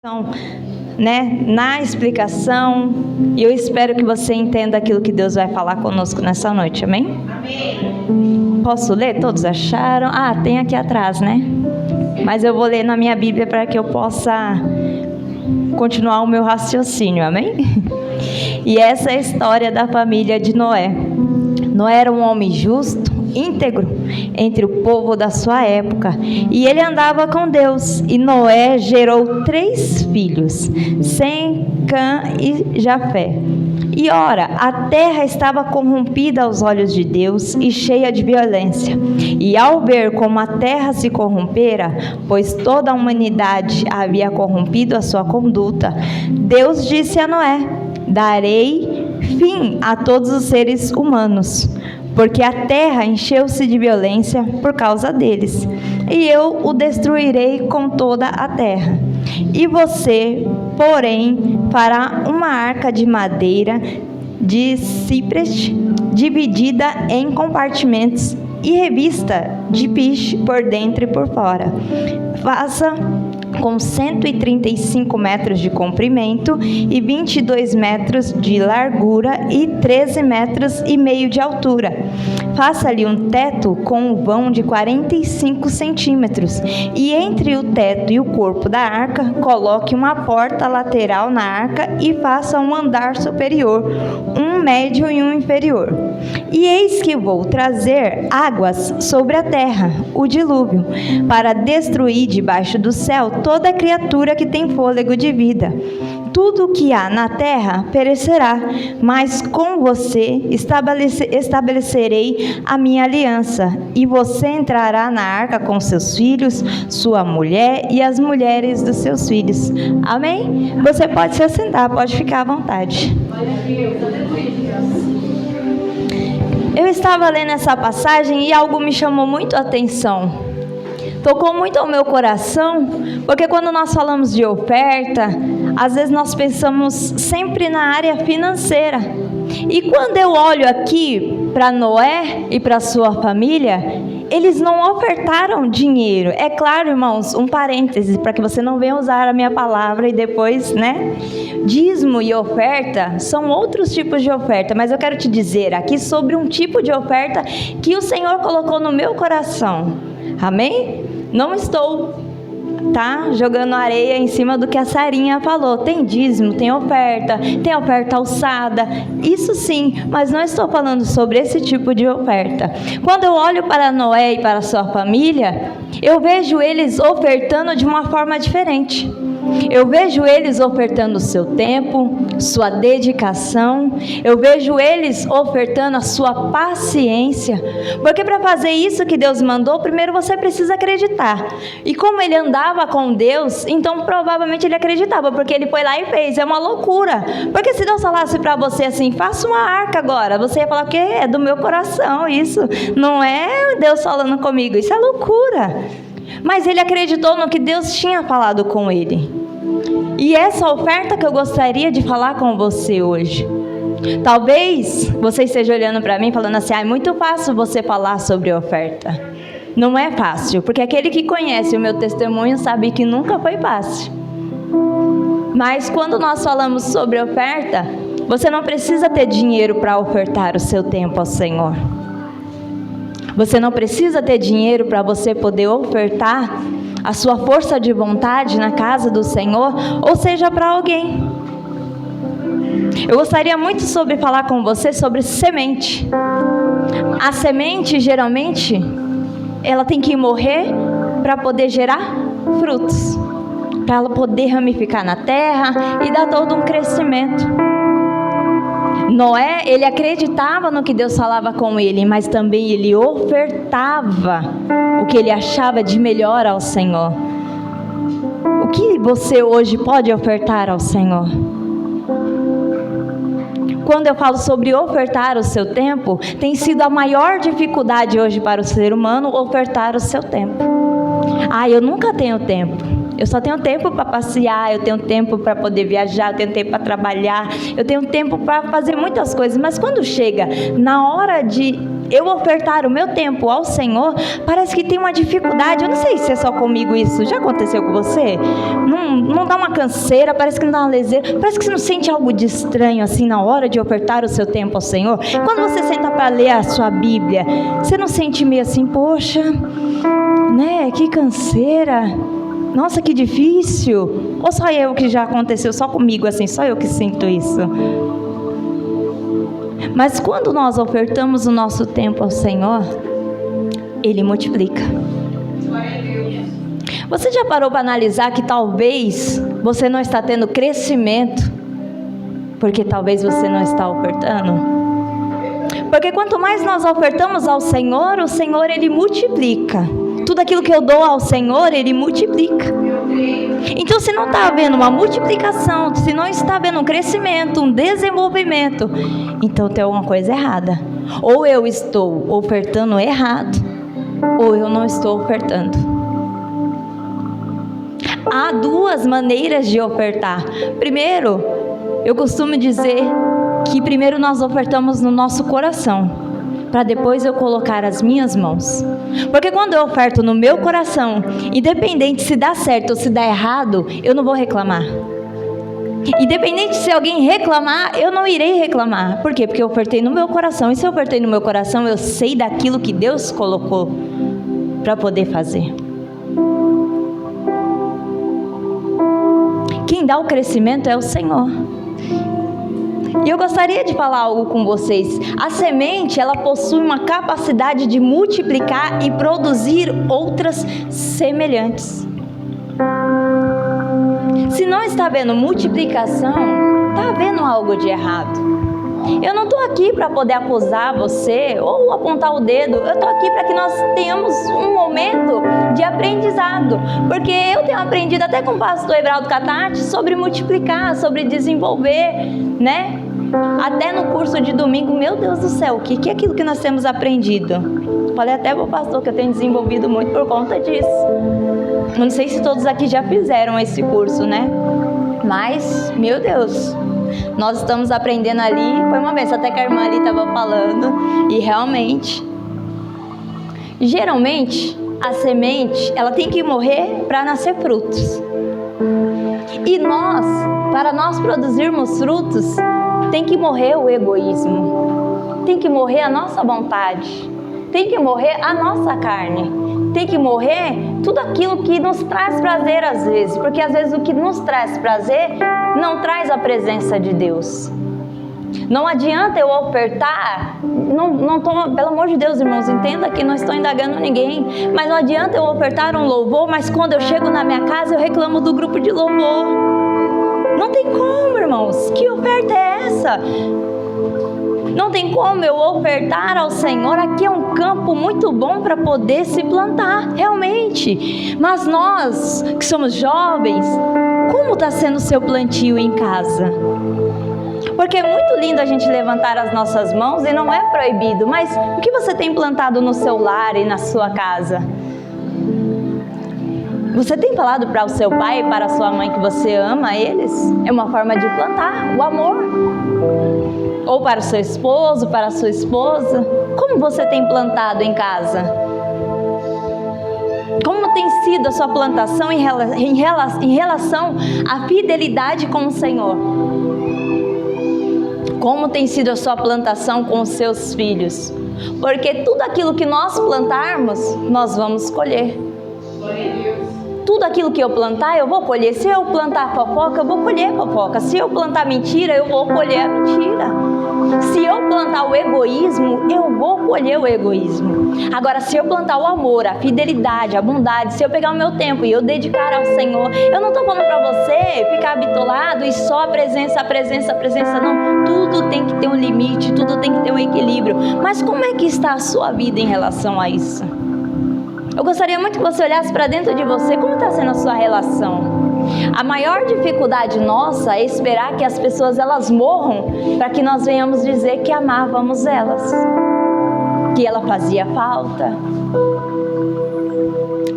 Então, na explicação, e eu espero que você entenda aquilo que Deus vai falar conosco nessa noite, amém? Amém. Posso ler? Todos acharam? Tem aqui atrás, né? Mas eu vou ler na minha Bíblia para que eu possa continuar o meu raciocínio, amém? E essa é a história da família de Noé. Noé era um homem justo, íntegro entre o povo da sua época, e ele andava com Deus. E Noé gerou 3 filhos, Sem, Cã e Jafé. E ora, a terra estava corrompida aos olhos de Deus e cheia de violência. E ao ver como a terra se corrompera, pois toda a humanidade havia corrompido a sua conduta, Deus disse a Noé: darei fim a todos os seres humanos, porque a terra encheu-se de violência por causa deles, e eu o destruirei com toda a terra. E você, porém, fará uma arca de madeira de cipreste, dividida em compartimentos e revista de piche por dentro e por fora. Faça com 135 metros de comprimento e 22 metros de largura e 13 metros e meio de altura. Faça-lhe um teto com um vão de 45 centímetros, e entre o teto e o corpo da arca coloque uma porta lateral na arca e faça um andar superior, um médio e um inferior. E eis que vou trazer águas sobre a terra, o dilúvio, para destruir debaixo do céu toda criatura que tem fôlego de vida. Tudo o que há na terra perecerá, mas com você estabelecerei a minha aliança, e você entrará na arca com seus filhos, sua mulher e as mulheres dos seus filhos. Amém? Você pode se assentar, pode ficar à vontade. Eu estava lendo essa passagem e algo me chamou muito a atenção. Tocou muito ao meu coração, porque quando nós falamos de oferta, às vezes nós pensamos sempre na área financeira. E quando eu olho aqui para Noé e para sua família, eles não ofertaram dinheiro. É claro, irmãos, um parêntese, para que você não venha usar a minha palavra e depois, dízimo e oferta são outros tipos de oferta, mas eu quero te dizer aqui sobre um tipo de oferta que o Senhor colocou no meu coração. Amém? Não estou, jogando areia em cima do que a Sarinha falou. Tem dízimo, tem oferta alçada, isso sim, mas não estou falando sobre esse tipo de oferta. Quando eu olho para Noé e para sua família, eu vejo eles ofertando de uma forma diferente. Eu vejo eles ofertando o seu tempo, sua dedicação. Eu vejo eles ofertando a sua paciência. Porque para fazer isso que Deus mandou, primeiro você precisa acreditar. E como ele andava com Deus, então provavelmente ele acreditava, porque ele foi lá e fez. É uma loucura. Porque se Deus falasse para você assim, faça uma arca agora, você ia falar, o quê? É do meu coração isso. Não é Deus falando comigo, isso é loucura. Mas ele acreditou no que Deus tinha falado com ele. E essa oferta que eu gostaria de falar com você hoje. Talvez você esteja olhando para mim falando assim, é muito fácil você falar sobre oferta. Não é fácil, porque aquele que conhece o meu testemunho sabe que nunca foi fácil. Mas quando nós falamos sobre oferta, você não precisa ter dinheiro para ofertar o seu tempo ao Senhor. Você não precisa ter dinheiro para você poder ofertar a sua força de vontade na casa do Senhor, ou seja, para alguém. Eu gostaria muito sobre falar com você sobre semente. A semente, geralmente, ela tem que morrer para poder gerar frutos, para ela poder ramificar na terra e dar todo um crescimento. Noé, ele acreditava no que Deus falava com ele, mas também ele ofertava o que ele achava de melhor ao Senhor. O que você hoje pode ofertar ao Senhor? Quando eu falo sobre ofertar o seu tempo, tem sido a maior dificuldade hoje para o ser humano ofertar o seu tempo. Eu nunca tenho tempo. Eu só tenho tempo para passear, eu tenho tempo para poder viajar, eu tenho tempo para trabalhar, eu tenho tempo para fazer muitas coisas. Mas quando chega na hora de eu ofertar o meu tempo ao Senhor, parece que tem uma dificuldade. Eu não sei se é só comigo isso. Já aconteceu com você? Não dá uma canseira, parece que não dá uma leseira, parece que você não sente algo de estranho assim na hora de ofertar o seu tempo ao Senhor? Quando você senta para ler a sua Bíblia, você não sente meio assim, poxa, né, que canseira, nossa, que difícil? Ou só eu que já aconteceu, só comigo assim, só eu que sinto isso? Mas quando nós ofertamos o nosso tempo ao Senhor, Ele multiplica. Você já parou para analisar que talvez você não está tendo crescimento, porque talvez você não está ofertando? Porque quanto mais nós ofertamos ao Senhor, o Senhor Ele multiplica. Tudo aquilo que eu dou ao Senhor, Ele multiplica. Então, se não está havendo uma multiplicação, se não está havendo um crescimento, um desenvolvimento, então tem alguma coisa errada. Ou eu estou ofertando errado, ou eu não estou ofertando. Há duas maneiras de ofertar. Primeiro, eu costumo dizer que primeiro nós ofertamos no nosso coração, para depois eu colocar as minhas mãos. Porque quando eu oferto no meu coração, independente se dá certo ou se dá errado, eu não vou reclamar. Independente se alguém reclamar, eu não irei reclamar. Por quê? Porque eu ofertei no meu coração. E se eu ofertei no meu coração, eu sei daquilo que Deus colocou para poder fazer. Quem dá o crescimento é o Senhor. E eu gostaria de falar algo com vocês. A semente, ela possui uma capacidade de multiplicar e produzir outras semelhantes. Se não está havendo multiplicação, está havendo algo de errado. Eu não estou aqui para poder acusar você ou apontar o dedo. Eu estou aqui para que nós tenhamos um momento de aprendizado. Porque eu tenho aprendido até com o pastor Everaldo Catati sobre multiplicar, sobre desenvolver, né? Até no curso de domingo, meu Deus do céu, o que é aquilo que nós temos aprendido? Falei até para o pastor que eu tenho desenvolvido muito por conta disso. Não sei se todos aqui já fizeram esse curso, né? Mas, meu Deus, nós estamos aprendendo ali. Foi uma vez até que a irmã ali estava falando, e realmente, geralmente, a semente, ela tem que morrer para nascer frutos. E nós, para nós produzirmos frutos, tem que morrer o egoísmo, tem que morrer a nossa vontade, tem que morrer a nossa carne, tem que morrer tudo aquilo que nos traz prazer às vezes, porque às vezes o que nos traz prazer não traz a presença de Deus. Não adianta eu ofertar, não tô, pelo amor de Deus, irmãos, entenda que não estou indagando ninguém, mas não adianta eu ofertar um louvor, mas quando eu chego na minha casa eu reclamo do grupo de louvor. Não tem como, irmãos. Que oferta é essa? Não tem como eu ofertar ao Senhor. Aqui é um campo muito bom para poder se plantar, realmente. Mas nós, que somos jovens, como está sendo o seu plantio em casa? Porque é muito lindo a gente levantar as nossas mãos e não é proibido. Mas o que você tem plantado no seu lar e na sua casa? Você tem falado para o seu pai e para a sua mãe que você ama eles? É uma forma de plantar o amor. Ou para o seu esposo, para a sua esposa. Como você tem plantado em casa? Como tem sido a sua plantação em relação à fidelidade com o Senhor? Como tem sido a sua plantação com os seus filhos? Porque tudo aquilo que nós plantarmos, nós vamos colher. Tudo aquilo que eu plantar, eu vou colher. Se eu plantar fofoca, eu vou colher fofoca. Se eu plantar mentira, eu vou colher a mentira. Se eu plantar o egoísmo, eu vou colher o egoísmo. Agora, se eu plantar o amor, a fidelidade, a bondade, se eu pegar o meu tempo e eu dedicar ao Senhor, eu não estou falando para você ficar bitolado e só a presença, não. Tudo tem que ter um limite, tudo tem que ter um equilíbrio. Mas como é que está a sua vida em relação a isso? Eu gostaria muito que você olhasse para dentro de você, como está sendo a sua relação? A maior dificuldade nossa é esperar que as pessoas elas morram para que nós venhamos dizer que amávamos elas, que ela fazia falta.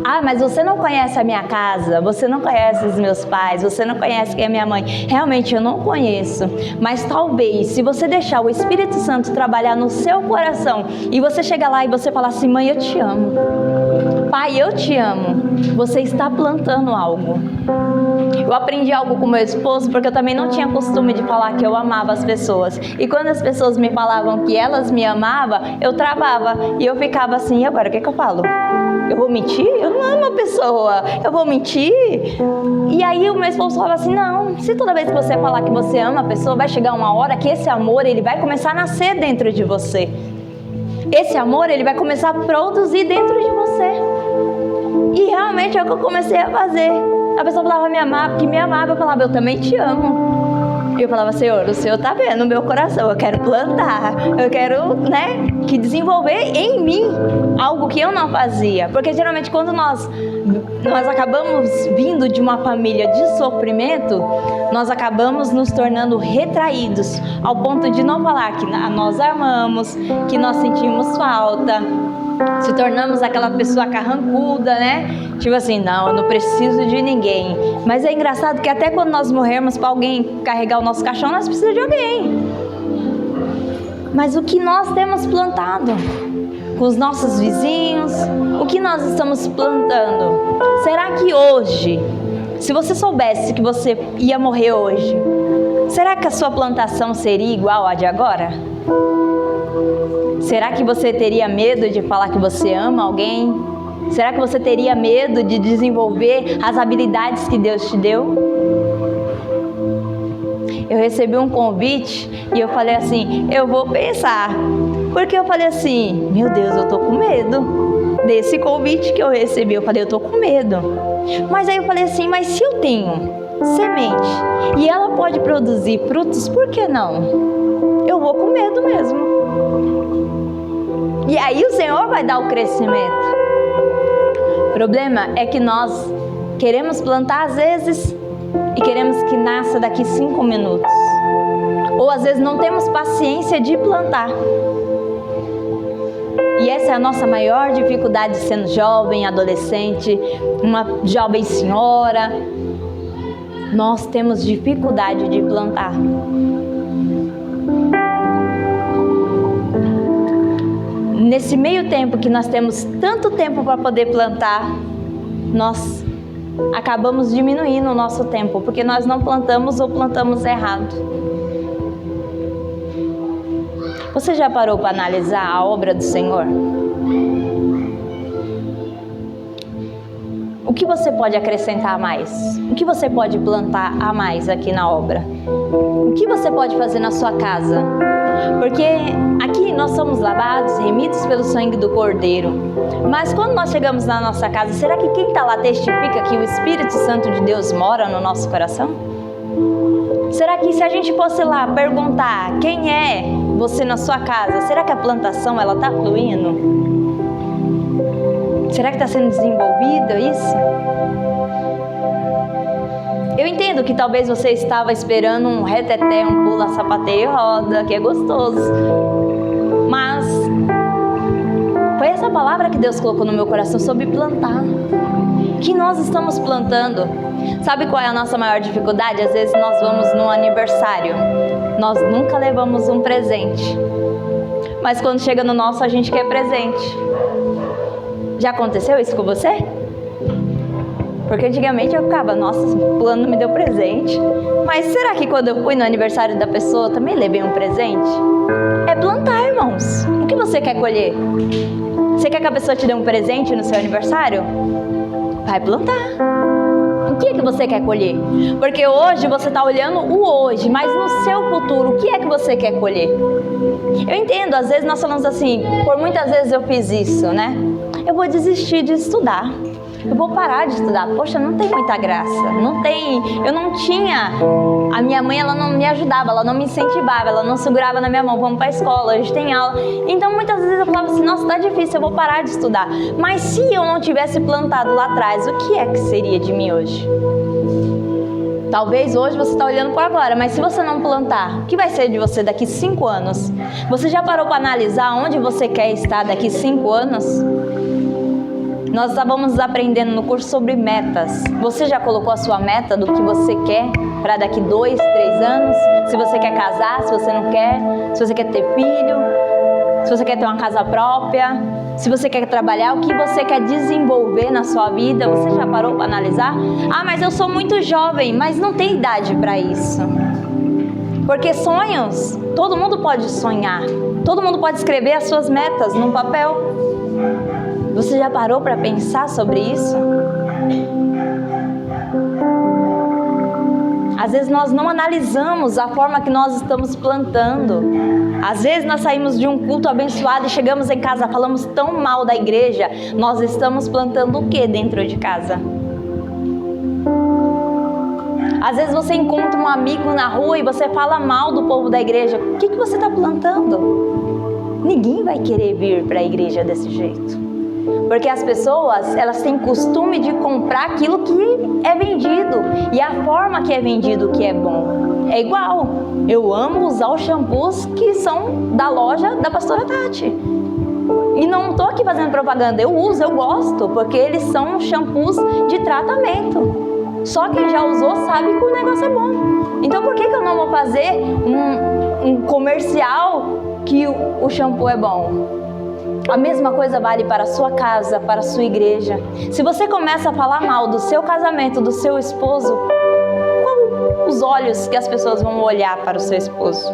Ah, mas você não conhece a minha casa, você não conhece os meus pais, você não conhece quem é minha mãe. Realmente eu não conheço, mas talvez se você deixar o Espírito Santo trabalhar no seu coração e você chegar lá e você falar assim: mãe, eu te amo, pai, eu te amo, você está plantando algo. Eu aprendi algo com meu esposo, porque eu também não tinha costume de falar que eu amava as pessoas. E quando as pessoas me falavam que elas me amavam, eu travava. E eu ficava assim: e agora, o que eu falo? Eu vou mentir? Eu não amo a pessoa. Eu vou mentir? E aí o meu esposo falava assim: não, se toda vez que você falar que você ama a pessoa, vai chegar uma hora que esse amor, ele vai começar a nascer dentro de você. Esse amor, ele vai começar a produzir dentro de você. E realmente é o que eu comecei a fazer. A pessoa falava me amar, porque me amava, eu falava: eu também te amo. Eu falava: Senhor, o Senhor está vendo o meu coração, eu quero plantar, eu quero, que desenvolver em mim algo que eu não fazia. Porque geralmente quando nós acabamos vindo de uma família de sofrimento, nós acabamos nos tornando retraídos, ao ponto de não falar que nós amamos, que nós sentimos falta. Se tornamos aquela pessoa carrancuda, Tipo assim: não, eu não preciso de ninguém. Mas é engraçado que até quando nós morrermos, para alguém carregar o nosso caixão, nós precisamos de alguém. Mas o que nós temos plantado com os nossos vizinhos, o que nós estamos plantando? Será que hoje, se você soubesse que você ia morrer hoje, será que a sua plantação seria igual à de agora? Será que você teria medo de falar que você ama alguém? Será que você teria medo de desenvolver as habilidades que Deus te deu? Eu recebi um convite e eu falei assim: eu vou pensar. Porque eu falei assim: meu Deus, eu tô com medo desse convite que eu recebi. Eu falei: eu tô com medo. Mas aí eu falei assim: mas se eu tenho semente e ela pode produzir frutos, por que não? Eu vou com medo mesmo. E aí o Senhor vai dar o crescimento. O problema é que nós queremos plantar às vezes e queremos que nasça daqui 5 minutos. Ou às vezes não temos paciência de plantar. E essa é a nossa maior dificuldade sendo jovem, adolescente, uma jovem senhora. Nós temos dificuldade de plantar. Nesse meio tempo que nós temos tanto tempo para poder plantar, nós acabamos diminuindo o nosso tempo, porque nós não plantamos ou plantamos errado. Você já parou para analisar a obra do Senhor? O que você pode acrescentar a mais? O que você pode plantar a mais aqui na obra? O que você pode fazer na sua casa? Porque aqui nós somos lavados, remidos pelo sangue do Cordeiro. Mas quando nós chegamos na nossa casa, será que quem está lá testifica que o Espírito Santo de Deus mora no nosso coração? Será que se a gente fosse lá perguntar quem é você na sua casa, será que a plantação ela está fluindo? Será que está sendo desenvolvido isso? Eu entendo que talvez você estava esperando um reteté, um pula, sapateio e roda, que é gostoso. Mas foi essa palavra que Deus colocou no meu coração sobre plantar. Que nós estamos plantando. Sabe qual é a nossa maior dificuldade? Às vezes nós vamos num aniversário, nós nunca levamos um presente. Mas quando chega no nosso, a gente quer presente. Já aconteceu isso com você? Porque antigamente eu ficava: nossa, o fulano não me deu presente. Mas será que quando eu fui no aniversário da pessoa, também levei um presente? É plantar, irmãos. O que você quer colher? Você quer que a pessoa te dê um presente no seu aniversário? Vai plantar. O que é que você quer colher? Porque hoje você está olhando o hoje, mas no seu futuro, o que é que você quer colher? Eu entendo, às vezes nós falamos assim: por muitas vezes eu fiz isso, Eu vou desistir de estudar. Eu vou parar de estudar. Poxa, não tem muita graça. Eu não tinha. A minha mãe, ela não me ajudava, ela não me incentivava, ela não segurava na minha mão: vamos para a escola, hoje tem aula. Então muitas vezes eu falava assim: nossa, tá difícil, eu vou parar de estudar. Mas se eu não tivesse plantado lá atrás, o que é que seria de mim hoje? Talvez hoje você está olhando para agora, mas se você não plantar, o que vai ser de você daqui 5 anos? Você já parou para analisar onde você quer estar daqui 5 anos? Nós estávamos aprendendo no curso sobre metas. Você já colocou a sua meta do que você quer para daqui 2, 3 anos? Se você quer casar, se você não quer, se você quer ter filho, se você quer ter uma casa própria, se você quer trabalhar, o que você quer desenvolver na sua vida? Você já parou para analisar? Ah, mas eu sou muito jovem, mas não tem idade para isso. Porque sonhos, todo mundo pode sonhar. Todo mundo pode escrever as suas metas num papel. Você já parou para pensar sobre isso? Às vezes nós não analisamos a forma que nós estamos plantando. Às vezes nós saímos de um culto abençoado e chegamos em casa, falamos tão mal da igreja. Nós estamos plantando o que dentro de casa? Às vezes você encontra um amigo na rua e você fala mal do povo da igreja. O que você está plantando? Ninguém vai querer vir para a igreja desse jeito. Porque as pessoas, elas têm costume de comprar aquilo que é vendido. E a forma que é vendido que é bom. É igual. Eu amo usar os shampoos que são da loja da pastora Tati. E não estou aqui fazendo propaganda. Eu uso, eu gosto. Porque eles são shampoos de tratamento. Só quem já usou sabe que o negócio é bom. Então por que eu não vou fazer um comercial que o shampoo é bom? A mesma coisa vale para a sua casa, para a sua igreja. Se você começa a falar mal do seu casamento, do seu esposo, qual os olhos que as pessoas vão olhar para o seu esposo?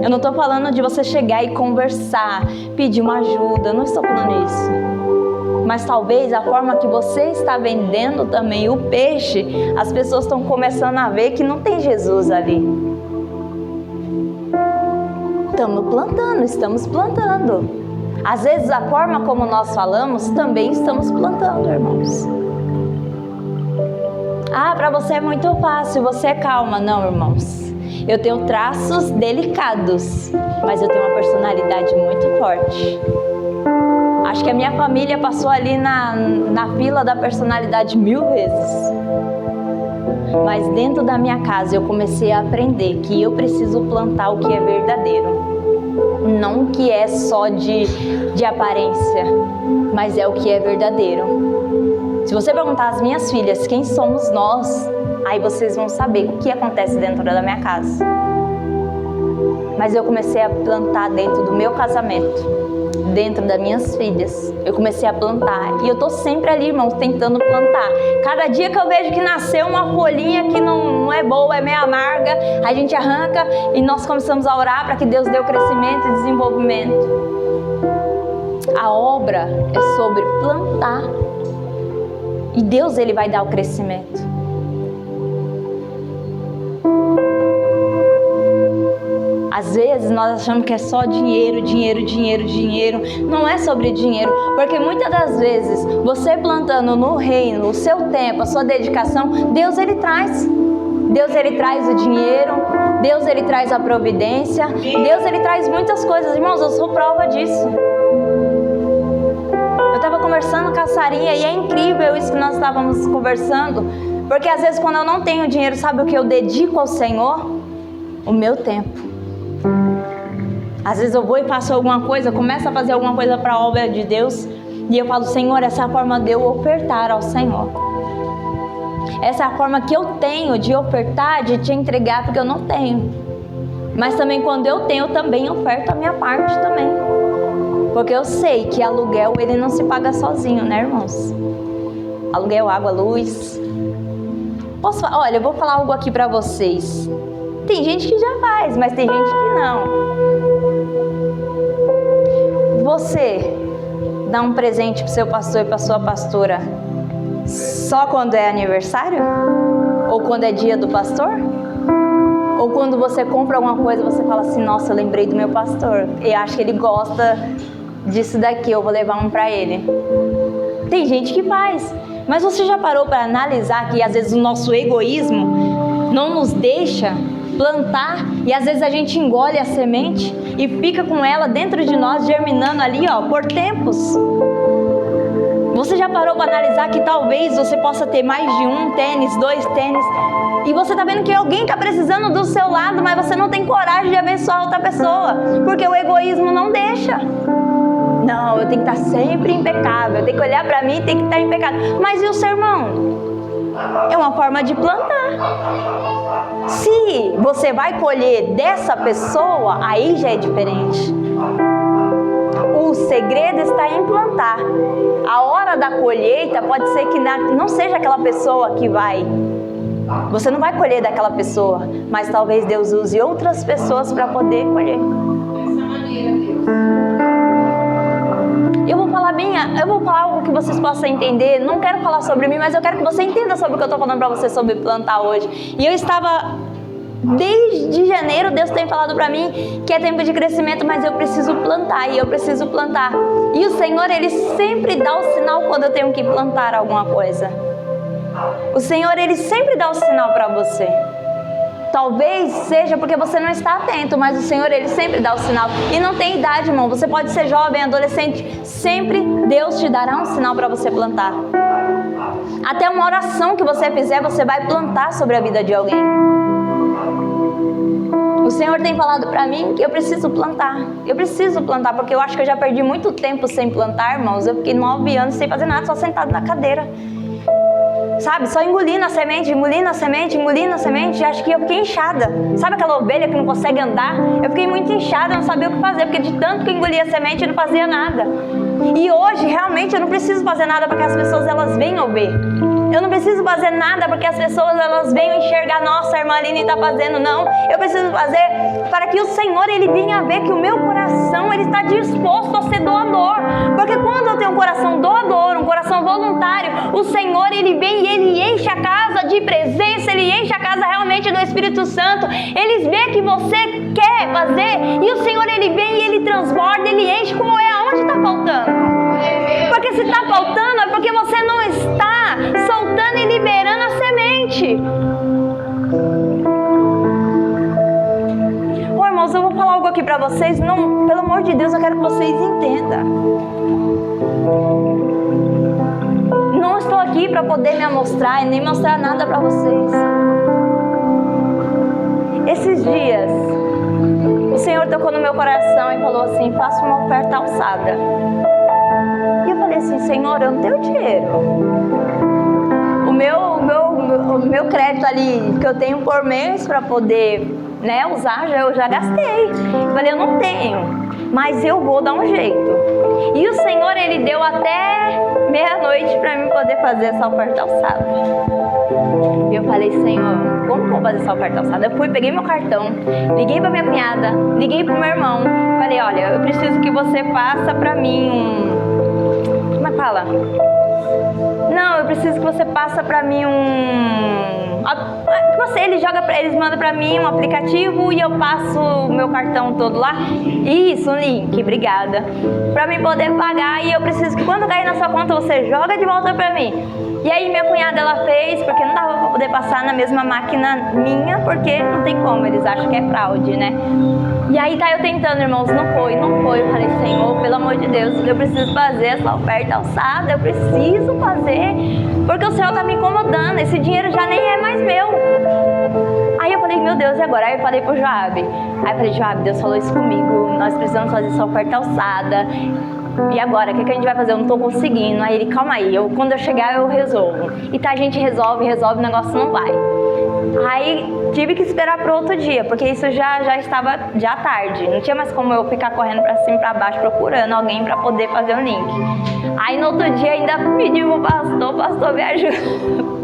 Eu não estou falando de você chegar e conversar, pedir uma ajuda, não estou falando isso. Mas talvez a forma que você está vendendo também o peixe, as pessoas estão começando a ver que não tem Jesus ali. Estamos plantando. Às vezes a forma como nós falamos, também estamos plantando, irmãos. Ah, para você é muito fácil, você é calma. Não, irmãos. Eu tenho traços delicados, mas eu tenho uma personalidade muito forte. Acho que a minha família passou ali na fila da personalidade 1000 vezes. Mas dentro da minha casa eu comecei a aprender que eu preciso plantar o que é verdadeiro. Não o que é só de aparência, mas é o que é verdadeiro. Se você perguntar às minhas filhas quem somos nós, aí vocês vão saber o que acontece dentro da minha casa. Mas eu comecei a plantar dentro do meu casamento. Dentro das minhas filhas, eu comecei a plantar. E eu tô sempre ali, irmãos, tentando plantar. Cada dia que eu vejo que nasceu uma folhinha que não é boa, é meio amarga, a gente arranca e nós começamos a orar para que Deus dê o crescimento e desenvolvimento. A obra é sobre plantar. E Deus, Ele vai dar o crescimento. Às vezes nós achamos que é só dinheiro. Não é sobre dinheiro, porque muitas das vezes você plantando no reino o seu tempo, a sua dedicação, Deus Ele traz. Deus Ele traz o dinheiro, Deus Ele traz a providência, Deus Ele traz muitas coisas. Irmãos, eu sou prova disso. Eu estava conversando com a Sarinha e é incrível isso que nós estávamos conversando, porque às vezes quando eu não tenho dinheiro, sabe o que eu dedico ao Senhor? O meu tempo. Às vezes eu vou e faço alguma coisa, começo a fazer alguma coisa para a obra de Deus e eu falo, Senhor, essa é a forma de eu ofertar ao Senhor. Essa é a forma que eu tenho de ofertar, de te entregar, porque eu não tenho. Mas também quando eu tenho, eu também oferto a minha parte também. Porque eu sei que aluguel, ele não se paga sozinho, né, irmãos? Aluguel, água, luz. Olha, eu vou falar algo aqui para vocês. Tem gente que já faz, mas tem gente que não. Você dá um presente para o seu pastor e para a sua pastora só quando é aniversário? Ou quando é dia do pastor? Ou quando você compra alguma coisa, você fala assim, nossa, eu lembrei do meu pastor. Eu acho que ele gosta disso daqui, eu vou levar um para ele. Tem gente que faz. Mas você já parou para analisar que às vezes o nosso egoísmo não nos deixa plantar e às vezes a gente engole a semente e fica com ela dentro de nós germinando ali, por tempos. Você já parou para analisar que talvez você possa ter mais de um tênis, 2 tênis e você está vendo que alguém está precisando do seu lado, mas você não tem coragem de abençoar outra pessoa porque o egoísmo não deixa. Não, eu tenho que estar sempre impecável, eu tenho que olhar para mim e tem que estar impecável. Mas e o sermão? É uma forma de plantar. Se você vai colher dessa pessoa, aí já é diferente. O segredo está em plantar. A hora da colheita pode ser que não seja aquela pessoa que vai. Você não vai colher daquela pessoa, mas talvez Deus use outras pessoas para poder colher. Dessa maneira, Deus. Eu vou falar algo que vocês possam entender. Não quero falar sobre mim, mas eu quero que você entenda sobre o que eu estou falando para você sobre plantar hoje. E eu estava, desde janeiro, Deus tem falado para mim que é tempo de crescimento, mas eu preciso plantar, e eu preciso plantar. E o Senhor, Ele sempre dá o sinal quando eu tenho que plantar alguma coisa. O Senhor, Ele sempre dá o sinal para você. Talvez seja porque você não está atento, mas o Senhor, Ele sempre dá o sinal. E não tem idade, irmão. Você pode ser jovem, adolescente. Sempre Deus te dará um sinal para você plantar. Até uma oração que você fizer, você vai plantar sobre a vida de alguém. O Senhor tem falado para mim que eu preciso plantar. Eu preciso plantar, porque eu acho que eu já perdi muito tempo sem plantar, irmãos. Eu fiquei 9 anos sem fazer nada, só sentado na cadeira. Sabe, só engolindo a semente, engolindo a semente, engolindo a semente. Acho que eu fiquei inchada. Sabe aquela ovelha que não consegue andar? Eu fiquei muito inchada, não sabia o que fazer, porque de tanto que eu engolia a semente eu não fazia nada. E hoje, realmente, eu não preciso fazer nada para que as pessoas elas venham ver. Eu não preciso fazer nada porque as pessoas elas venham enxergar, nossa, a irmã Aline está fazendo, não. Eu preciso fazer para que o Senhor, Ele venha ver que o meu coração, Ele está disposto a ser doador. Porque quando eu tenho um coração doador, um coração voluntário, o Senhor, Ele vem e Ele enche a casa de presença, Ele enche a casa realmente do Espírito Santo. Ele vê que você quer fazer e o Senhor, Ele vem e Ele transborda, Ele enche. Como é? Aonde está faltando? Porque se está faltando é porque você não está soltando e liberando a semente. Ô, irmãos, eu vou falar algo aqui pra vocês. Não, pelo amor de Deus, eu quero que vocês entendam. Não estou aqui para poder me amostrar e nem mostrar nada pra vocês. Esses dias, o Senhor tocou no meu coração e falou assim: faça uma oferta alçada. E eu falei assim: Senhor, eu não tenho dinheiro. O meu crédito ali que eu tenho por mês para poder, usar, eu já gastei. Eu falei: eu não tenho, mas eu vou dar um jeito. E o Senhor, Ele deu até meia-noite para mim poder fazer essa oferta alçada. E eu falei: Senhor, como que eu vou fazer essa oferta alçada? Eu fui, peguei meu cartão, liguei para minha cunhada, liguei para o meu irmão. Falei: olha, eu preciso que você faça para mim como é que fala? Não, eu preciso que você passe pra mim eles mandam pra mim um aplicativo e eu passo o meu cartão todo lá. Isso, um link, obrigada. Pra mim poder pagar, e eu preciso que quando cair na sua conta você joga de volta pra mim. E aí minha cunhada ela fez, porque não dava pra poder passar na mesma máquina minha, porque não tem como, eles acham que é fraude, né? E aí tá eu tentando, irmãos, não foi. Eu falei: Senhor, pelo amor de Deus, eu preciso fazer essa oferta alçada, eu preciso fazer, porque o Senhor tá me incomodando, esse dinheiro já nem é mais meu. Aí eu falei: meu Deus, e agora? Aí eu falei pro Joab. Aí eu falei: Joab, Deus falou isso comigo, nós precisamos fazer essa oferta alçada. E agora, o que a gente vai fazer? Eu não tô conseguindo. Aí ele: calma aí, quando eu chegar eu resolvo. E tá, a gente resolve, o negócio não vai. Aí tive que esperar para outro dia, porque isso já estava tarde. Não tinha mais como eu ficar correndo para cima e para baixo procurando alguém para poder fazer o link. Aí no outro dia ainda pedi pro pastor, me ajuda.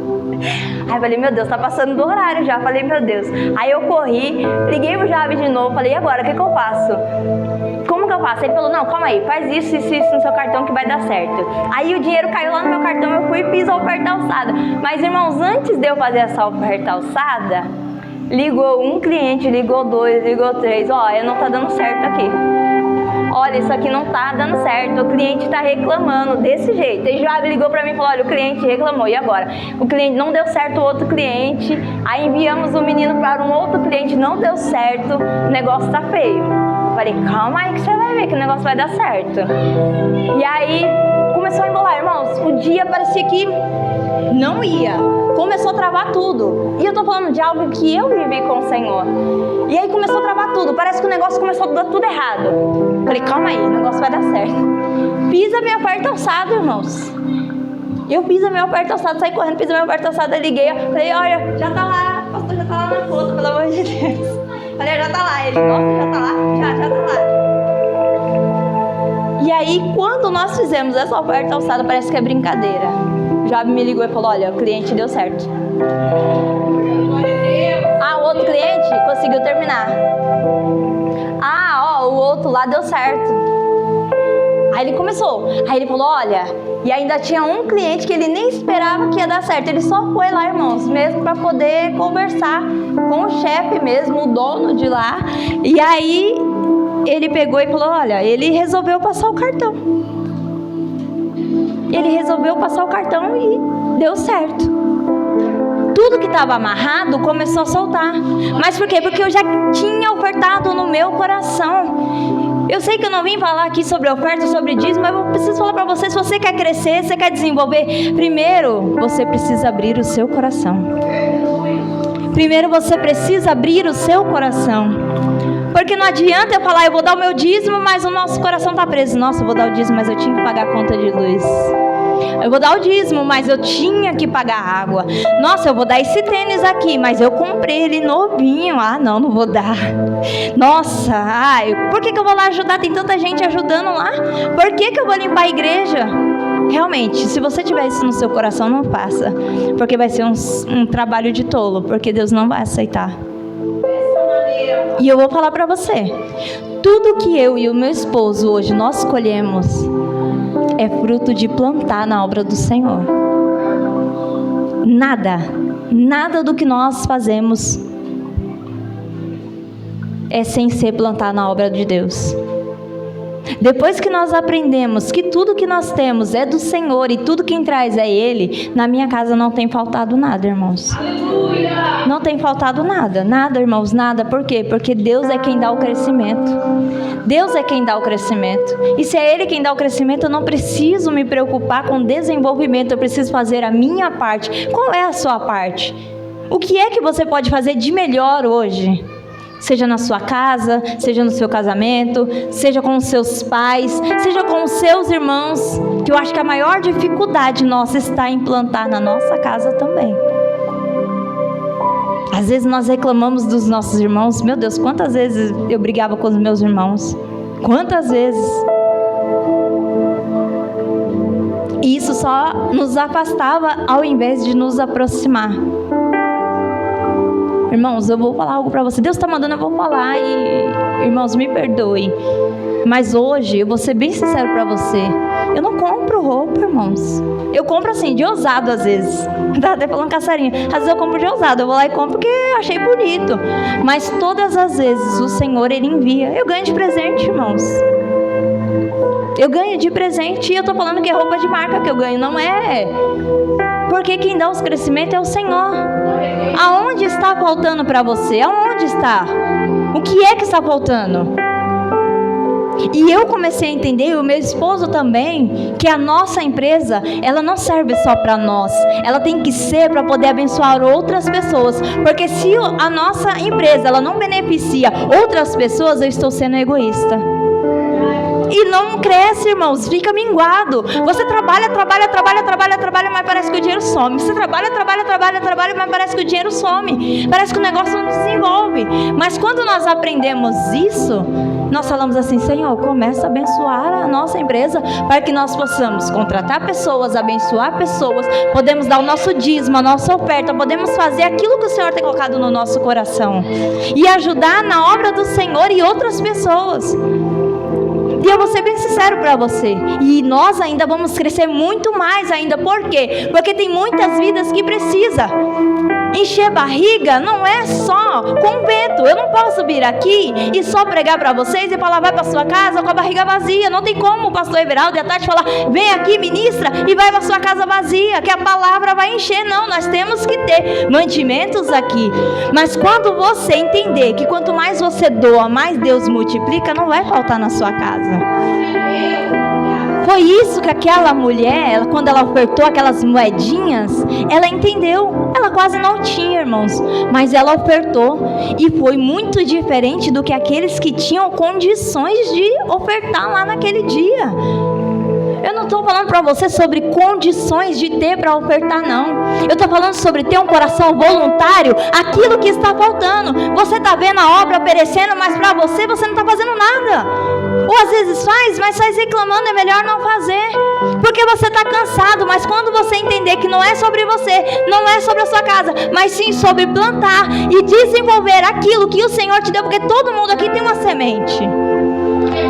Aí eu falei: meu Deus, tá passando do horário já. Falei: meu Deus. Aí eu corri, liguei pro Javi de novo, falei: e agora, o que eu faço? Como que eu faço? Ele falou: não, calma aí, faz isso no seu cartão que vai dar certo. Aí o dinheiro caiu lá no meu cartão, eu fui e fiz a oferta alçada. Mas, irmãos, antes de eu fazer essa oferta alçada, ligou um cliente, ligou 2, ligou 3. Olha, não tá dando certo aqui. Olha, isso aqui não tá dando certo, o cliente tá reclamando desse jeito. E Joab ligou pra mim e falou: olha, o cliente reclamou, e agora? O cliente não deu certo, o outro cliente. Aí enviamos o menino para um outro cliente, não deu certo, o negócio tá feio. Falei: calma aí que você vai ver que o negócio vai dar certo. E aí começou a embolar, irmãos. O dia parecia que não ia. Começou a travar tudo. E eu tô falando de algo que eu vivi com o Senhor. E aí começou a travar tudo. Parece que o negócio começou a dar tudo errado. Falei: calma aí, o negócio vai dar certo. Pisa meu pé alçado, irmãos. Eu fiz a minha oferta alçada, saí correndo, fiz a minha oferta alçada, liguei, falei, olha, já tá lá, o pastor já tá lá na foto, pelo amor de Deus. Falei, já tá lá. Ele, nossa, já tá lá? Já tá lá. E aí, quando nós fizemos essa oferta alçada, parece que é brincadeira. O Job me ligou e falou, olha, o cliente deu certo. Ah, o outro cliente conseguiu terminar. Ah, ó, o outro lá deu certo. Aí ele começou. Aí ele falou, olha, e ainda tinha um cliente que ele nem esperava que ia dar certo. Ele só foi lá, irmãos, mesmo para poder conversar com o chefe mesmo, o dono de lá. E aí ele pegou e falou, olha, ele resolveu passar o cartão. Ele resolveu passar o cartão e deu certo. Tudo que estava amarrado começou a soltar. Mas por quê? Porque eu já tinha ofertado no meu coração. Eu sei que eu não vim falar aqui sobre oferta, sobre dízimo, mas eu preciso falar para você, se você quer crescer, você quer desenvolver, primeiro você precisa abrir o seu coração. Primeiro você precisa abrir o seu coração. Porque não adianta eu falar, eu vou dar o meu dízimo, mas o nosso coração está preso. Nossa, eu vou dar o dízimo, mas eu tinha que pagar a conta de luz. Eu vou dar o dízimo, mas eu tinha que pagar a água. Nossa, eu vou dar esse tênis aqui, mas eu comprei ele novinho. Ah, não vou dar. Nossa, por que eu vou lá ajudar? Tem tanta gente ajudando lá. Por que eu vou limpar a igreja? Realmente, se você tiver isso no seu coração, não faça. Porque vai ser um trabalho de tolo, porque Deus não vai aceitar. E eu vou falar para você, tudo que eu e o meu esposo hoje nós colhemos é fruto de plantar na obra do Senhor. Nada do que nós fazemos é sem ser plantar na obra de Deus. Depois que nós aprendemos que tudo que nós temos é do Senhor e tudo quem traz é Ele, na minha casa não tem faltado nada, irmãos. Aleluia! Não tem faltado nada, irmãos, nada. Por quê? Porque Deus é quem dá o crescimento. Deus é quem dá o crescimento. E se é Ele quem dá o crescimento, eu não preciso me preocupar com desenvolvimento, eu preciso fazer a minha parte. Qual é a sua parte? O que é que você pode fazer de melhor hoje? Seja na sua casa, seja no seu casamento, seja com os seus pais, seja com os seus irmãos, que eu acho que a maior dificuldade nossa está em plantar na nossa casa também. Às vezes nós reclamamos dos nossos irmãos. Meu Deus, quantas vezes eu brigava com os meus irmãos? Quantas vezes? E isso só nos afastava ao invés de nos aproximar. Irmãos, eu vou falar algo para você. Deus está mandando, eu vou falar. E, irmãos, me perdoem. Mas hoje, eu vou ser bem sincero para você. Eu não compro roupa, irmãos. Eu compro assim, de ousado às vezes. Tá até falando caçarinha. Às vezes eu compro de ousado. Eu vou lá e compro porque eu achei bonito. Mas todas as vezes o Senhor, Ele envia. Eu ganho de presente, irmãos. Eu ganho de presente. E eu tô falando que é roupa de marca que eu ganho. Não é. Porque quem dá os crescimentos é o Senhor. Aonde está faltando para você? Aonde está? O que é que está faltando? E eu comecei a entender, e o meu esposo também, que a nossa empresa, ela não serve só para nós. Ela tem que ser para poder abençoar outras pessoas. Porque se a nossa empresa, ela não beneficia outras pessoas, eu estou sendo egoísta. E não cresce, irmãos, fica minguado. Você trabalha, mas parece que o dinheiro some. Você trabalha, mas parece que o dinheiro some. Parece que o negócio não desenvolve. Mas quando nós aprendemos isso, nós falamos assim, Senhor, começa a abençoar a nossa empresa, para que nós possamos contratar pessoas, abençoar pessoas, podemos dar o nosso dízimo, a nossa oferta, podemos fazer aquilo que o Senhor tem colocado no nosso coração. E ajudar na obra do Senhor e outras pessoas. E eu vou ser bem sincero para você. E nós ainda vamos crescer muito mais ainda. Por quê? Porque tem muitas vidas que precisam. Encher barriga não é só convento. Eu não posso vir aqui e só pregar para vocês e falar, vai para sua casa com a barriga vazia. Não tem como o pastor Everaldo e a Tati falar, vem aqui, ministra, e vai para sua casa vazia, que a palavra vai encher. Não, nós temos que ter mantimentos aqui. Mas quando você entender que quanto mais você doa, mais Deus multiplica, não vai faltar na sua casa. Foi isso que aquela mulher, quando ela ofertou aquelas moedinhas, ela entendeu. Ela quase não tinha, irmãos, mas ela ofertou. E foi muito diferente do que aqueles que tinham condições de ofertar lá naquele dia. Eu não estou falando para você sobre condições de ter para ofertar, não. Eu estou falando sobre ter um coração voluntário, aquilo que está faltando. Você está vendo a obra perecendo, mas para você não está fazendo nada. Ou às vezes faz, mas faz reclamando, é melhor não fazer. Porque você está cansado, mas quando você entender que não é sobre você, não é sobre a sua casa, mas sim sobre plantar e desenvolver aquilo que o Senhor te deu, porque todo mundo aqui tem uma semente.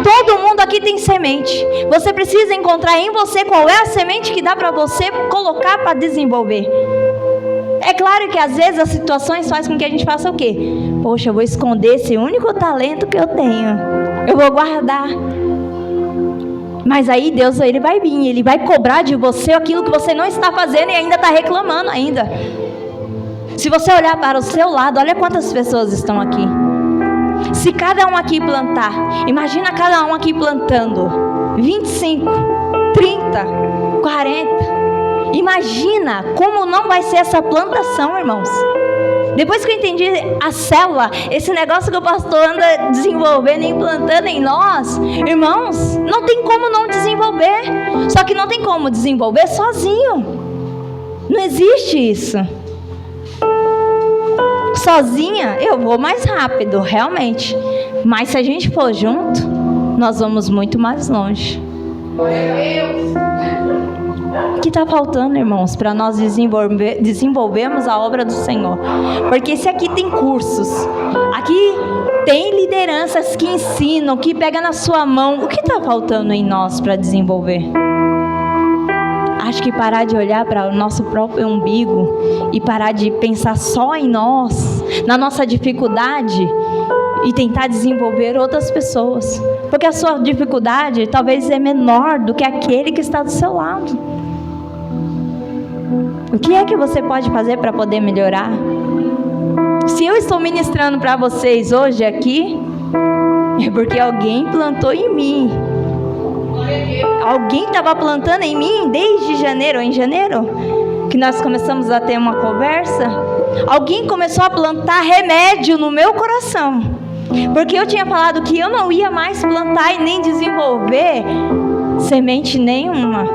Todo mundo aqui tem semente. Você precisa encontrar em você qual é a semente que dá para você colocar para desenvolver. É claro que às vezes as situações fazem com que a gente faça o quê? Poxa, eu vou esconder esse único talento que eu tenho. Eu vou guardar. Mas aí Deus, ele vai vir, ele vai cobrar de você aquilo que você não está fazendo e ainda está reclamando ainda. Se você olhar para o seu lado, olha quantas pessoas estão aqui. Se cada um aqui plantar, imagina cada um aqui plantando 25, 30, 40. Imagina como não vai ser essa plantação, irmãos. Depois que eu entendi a célula, esse negócio que o pastor anda desenvolvendo e implantando em nós, irmãos, não tem como não desenvolver. Só que não tem como desenvolver sozinho. Não existe isso. Sozinha eu vou mais rápido, realmente. Mas se a gente for junto, nós vamos muito mais longe. O que está faltando, irmãos, para nós desenvolvermos a obra do Senhor? Porque se aqui tem cursos, aqui tem lideranças que ensinam, que pegam na sua mão, o que está faltando em nós para desenvolver? Acho que parar de olhar para o nosso próprio umbigo e parar de pensar só em nós, na nossa dificuldade, e tentar desenvolver outras pessoas. Porque a sua dificuldade talvez é menor do que aquele que está do seu lado. O que é que você pode fazer para poder melhorar? Se eu estou ministrando para vocês hoje aqui, é porque alguém plantou em mim. Alguém estava plantando em mim desde janeiro, em janeiro, que nós começamos a ter uma conversa. Alguém começou a plantar remédio no meu coração, porque eu tinha falado que eu não ia mais plantar e nem desenvolver semente nenhuma.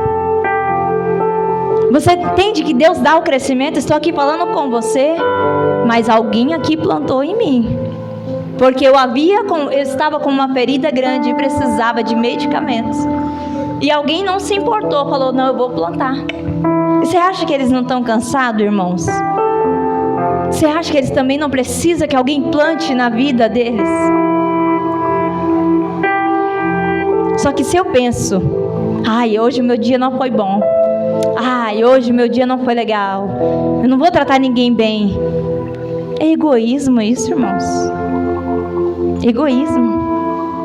Você entende que Deus dá o crescimento? Estou aqui falando com você, mas alguém aqui plantou em mim, porque eu estava com uma ferida grande e precisava de medicamentos. E alguém não se importou, falou, não, eu vou plantar. E você acha que eles não estão cansados, irmãos? Você acha que eles também não precisam que alguém plante na vida deles? Só que se eu penso, hoje o meu dia não foi bom, hoje o meu dia não foi legal, eu não vou tratar ninguém bem. É egoísmo isso, irmãos. Egoísmo.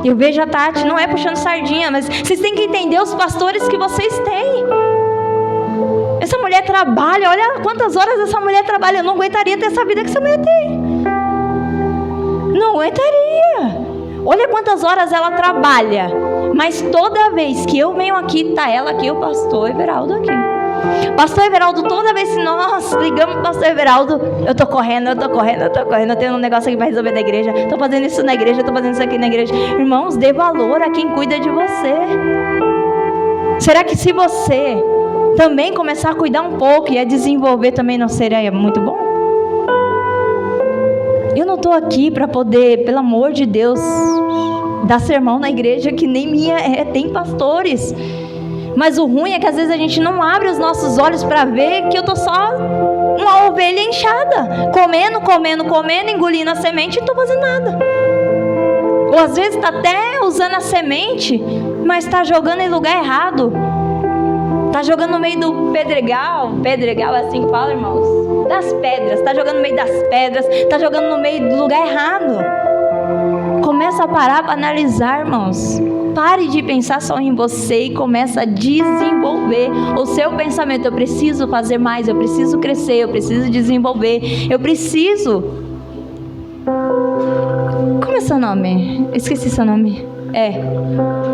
Eu vejo a Tati, não é puxando sardinha, mas vocês têm que entender os pastores que vocês têm. Essa mulher trabalha, olha quantas horas essa mulher trabalha. Eu não aguentaria ter essa vida que essa mulher tem. Não aguentaria. Olha quantas horas ela trabalha. Mas toda vez que eu venho aqui, tá ela aqui, o pastor Everaldo aqui. Pastor Everaldo, toda vez que nós ligamos pro pastor Everaldo, eu tô correndo, eu tenho um negócio aqui para resolver da igreja, tô fazendo isso na igreja, tô fazendo isso aqui na igreja. Irmãos, dê valor a quem cuida de você. Será que se você também começar a cuidar um pouco e a desenvolver também, não seria muito bom? Eu não tô aqui para poder, pelo amor de Deus, dar sermão na igreja que nem minha tem pastores. Mas o ruim é que às vezes a gente não abre os nossos olhos para ver que eu tô só uma ovelha inchada, comendo, engolindo a semente e não tô fazendo nada. Ou às vezes está até usando a semente, mas está jogando em lugar errado. Está jogando no meio do pedregal é assim que fala, irmãos? Das pedras, está jogando no meio das pedras, está jogando no meio do lugar errado. Começa a parar para analisar, irmãos. Pare de pensar só em você e começa a desenvolver o seu pensamento. Eu preciso fazer mais, eu preciso crescer, eu preciso desenvolver, eu preciso... Como é seu nome? Eu esqueci seu nome.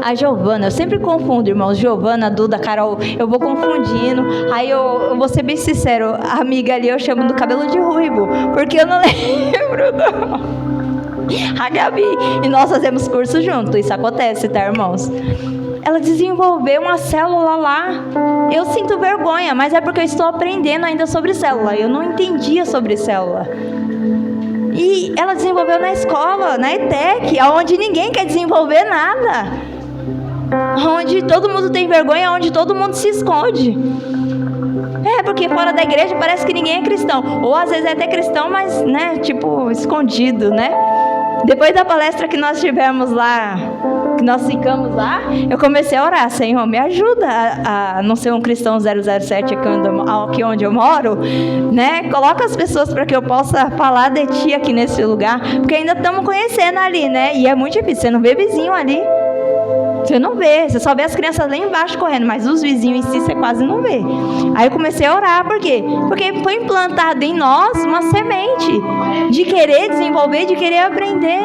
A Giovana, eu sempre confundo, irmãos. Giovana, Duda, Carol, eu vou confundindo. Aí eu vou ser bem sincero, a amiga ali eu chamo do cabelo de ruivo, porque eu não lembro não. A Gabi, e nós fazemos curso junto, isso acontece, tá, irmãos? ela desenvolveu uma célula lá. Eu sinto vergonha, mas é porque eu estou aprendendo ainda sobre célula. Eu não entendia sobre célula. E ela desenvolveu na escola, na ETEC, onde ninguém quer desenvolver nada. Onde todo mundo tem vergonha, onde todo mundo se esconde. Porque fora da igreja parece que ninguém é cristão. Ou às vezes é até cristão, mas, né, tipo, escondido, né? Depois da palestra que nós tivemos lá, que nós ficamos lá, eu comecei a orar: Senhor, me ajuda a não ser um cristão 007 aqui onde eu moro, né? Coloca as pessoas para que eu possa falar de Ti aqui nesse lugar, porque ainda estamos conhecendo ali, né? E é muito difícil, você não vê vizinho ali. Você não vê, você só vê as crianças lá embaixo correndo, mas os vizinhos em si você quase não vê. Aí eu comecei a orar, por quê? Porque foi implantado em nós uma semente de querer desenvolver, de querer aprender.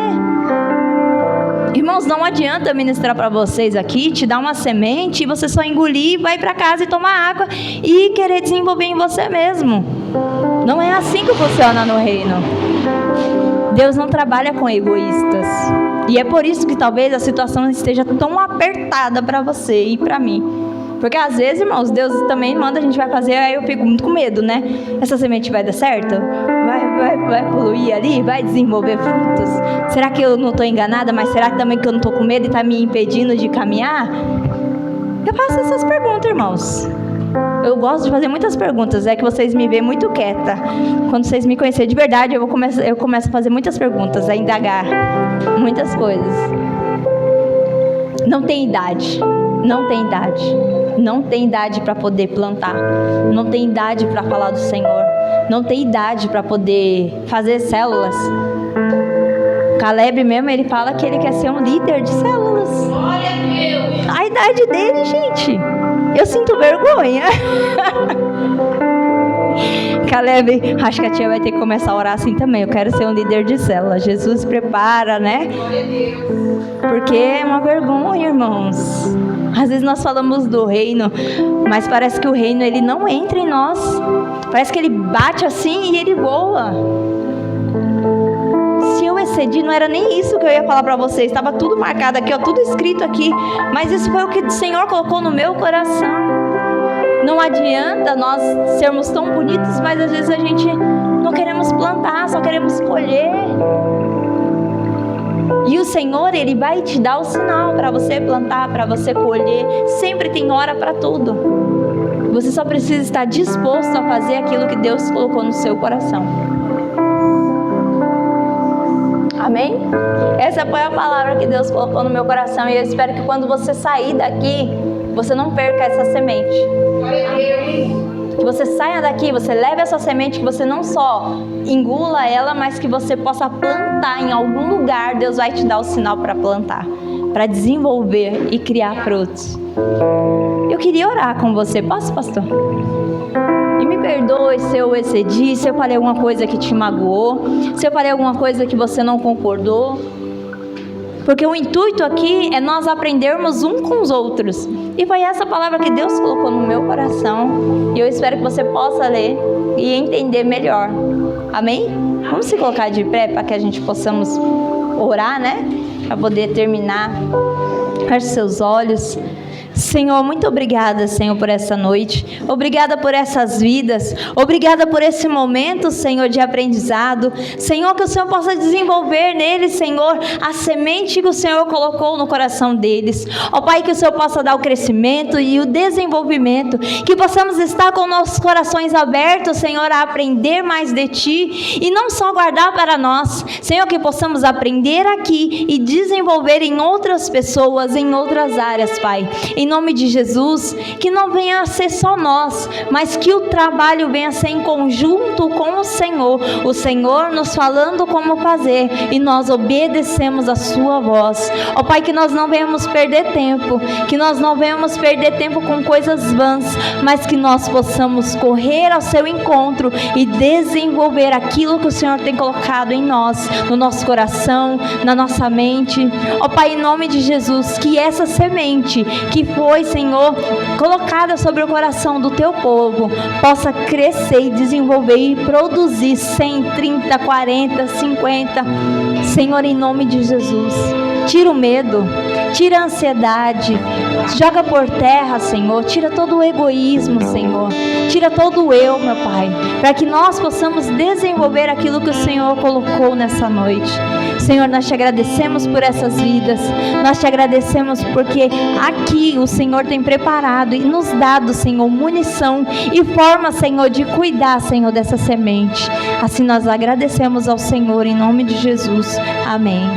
Irmãos, não adianta ministrar para vocês aqui, te dar uma semente e você só engolir, vai para casa e tomar água e querer desenvolver em você mesmo. Não é assim que funciona no reino. Deus não trabalha com egoístas. E é por isso que talvez a situação esteja tão apertada para você e para mim. Porque às vezes, irmãos, Deus também manda, a gente vai fazer, aí eu fico muito com medo, né? Essa semente vai dar certo? Vai fluir ali? Vai desenvolver frutos? Será que eu não estou enganada? Mas será que também que eu não estou com medo e está me impedindo de caminhar? Eu faço essas perguntas, irmãos. Eu gosto de fazer muitas perguntas, é que vocês me veem muito quieta. Quando vocês me conhecerem de verdade, eu começo a fazer muitas perguntas, a indagar muitas coisas. Não tem idade, não tem idade, não tem idade para poder plantar, não tem idade para falar do Senhor, não tem idade para poder fazer células. Caleb mesmo, ele fala que ele quer ser um líder de células. Glória a Deus. A idade dele, gente, eu sinto vergonha. Caleb, acho que a tia vai ter que começar a orar assim também. Eu quero ser um líder de célula. Jesus prepara, né? Glória a Deus. Porque é uma vergonha, irmãos. Às vezes nós falamos do reino, mas parece que o reino ele não entra em nós. Parece que ele bate assim e ele voa. Se eu excedi, não era nem isso que eu ia falar para vocês. Estava tudo marcado aqui, ó, tudo escrito aqui. Mas isso foi o que o Senhor colocou no meu coração. Não adianta nós sermos tão bonitos, mas às vezes a gente não queremos plantar, só queremos colher. E o Senhor, Ele vai te dar o sinal para você plantar, para você colher. Sempre tem hora para tudo. Você só precisa estar disposto a fazer aquilo que Deus colocou no seu coração. Amém? Essa foi a palavra que Deus colocou no meu coração. E eu espero que quando você sair daqui, você não perca essa semente. Glória a Deus. Que você saia daqui, você leve essa semente, que você não só engula ela, mas que você possa plantar em algum lugar. Deus vai te dar o sinal para plantar, para desenvolver e criar frutos. Eu queria orar com você. Posso, pastor? E me perdoe se eu excedi, se eu falei alguma coisa que te magoou, se eu falei alguma coisa que você não concordou. Porque o intuito aqui é nós aprendermos um com os outros. E foi essa palavra que Deus colocou no meu coração. E eu espero que você possa ler e entender melhor. Amém? Vamos se colocar de pé para que a gente possamos orar, né? Para poder terminar. Feche seus olhos. Senhor, muito obrigada, Senhor, por essa noite. Obrigada por essas vidas. Obrigada por esse momento, Senhor, de aprendizado. Senhor, que o Senhor possa desenvolver neles, Senhor, a semente que o Senhor colocou no coração deles. Ó Pai, que o Senhor possa dar o crescimento e o desenvolvimento. Que possamos estar com nossos corações abertos, Senhor, a aprender mais de Ti. E não só guardar para nós. Senhor, que possamos aprender aqui e desenvolver em outras pessoas, em outras áreas, Pai. Em nome de Jesus, que não venha a ser só nós, mas que o trabalho venha a ser em conjunto com o Senhor nos falando como fazer, e nós obedecemos a sua voz. Ó Pai, que nós não venhamos perder tempo, que nós não venhamos perder tempo com coisas vãs, mas que nós possamos correr ao seu encontro e desenvolver aquilo que o Senhor tem colocado em nós, no nosso coração, na nossa mente. Ó Pai, em nome de Jesus, que essa semente que foi, Senhor, colocada sobre o coração do teu povo, possa crescer e desenvolver e produzir 100, 30, 40, 50. Senhor, em nome de Jesus, tira o medo, tira a ansiedade, joga por terra, Senhor, tira todo o egoísmo, Senhor, tira todo o eu, meu Pai, para que nós possamos desenvolver aquilo que o Senhor colocou nessa noite. Senhor, nós te agradecemos por essas vidas, nós te agradecemos porque aqui o Senhor tem preparado e nos dado, Senhor, munição e forma, Senhor, de cuidar, Senhor, dessa semente. Assim nós agradecemos ao Senhor, em nome de Jesus. Amém.